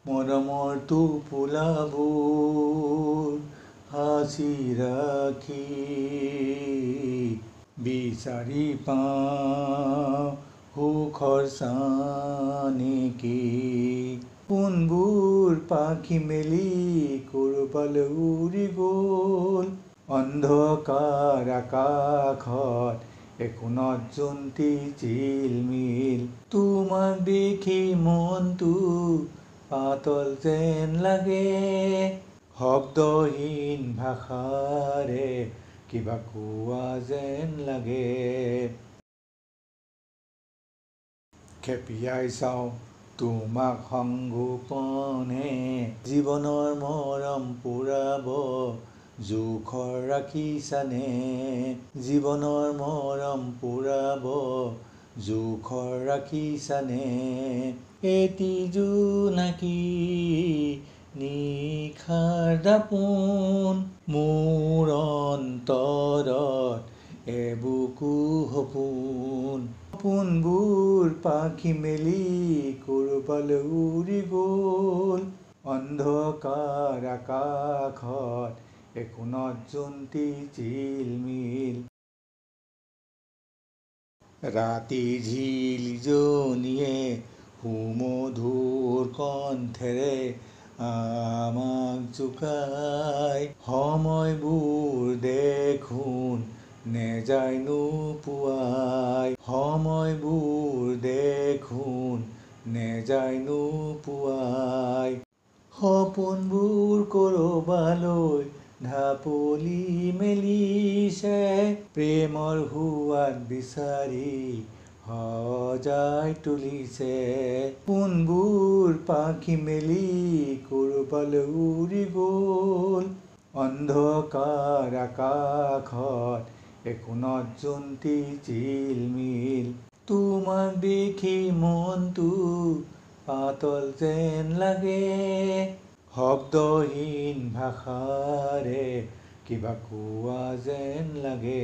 মৰমৰ টোপোলাবোৰ সাঁচি ৰাখি বিচাৰি পাওঁ সুখৰ চানেকি। কোনবোৰ পাখি মেলি ক'ৰবালৈ উৰি গ'ল, অন্ধকাৰ আকাশত একোণত জোনটি জিলমিল। তোমাক দেখি মনটো পাতল যেন লাগে, শব্দহীন ভাষাৰে কিবা কোৱা যেন লাগে। খেপিয়াই চাওঁ তোমাক সংগোপনে, জীৱনৰ মৰম পুৰাব জোখৰ ৰাখিছানে। জীৱনৰ মৰম পুৰাব জোখৰ ৰাখিছানে। এটি জোনাকী নিশাৰ দাপোন, মোৰ অন্তৰত এবুকু সপোন। সপোনবোৰ পাখি মেলি ক'ৰবালৈ উৰি গ'ল, অন্ধকাৰ আকাশত একোণত জোনটি জিলমিল। ৰাতি ঝিলজনীয়ে সুমধুৰ কণ্ঠেৰে আমাক জোকায়, সময়বোৰ দেখোন নেযায় নোপোৱাই। সময়বোৰ দেখোন নেযায় নোপোৱাই। সপোনবোৰ ক'ৰবালৈ ঢাপলি মেলিছে, প্ৰেমৰ সোৱাদ বিচাৰি সজাই তুলিছে। কোনবোৰ পাখি মেলি ক'ৰবালৈ উৰি গ'ল, অন্ধকাৰ আকাশত একোণত জোনটি জিলমিল। তোমাক দেখি মনটো পাতল যেন লাগে, শব্দহীন ভাষাৰে কিবা কোৱা যেন লাগে।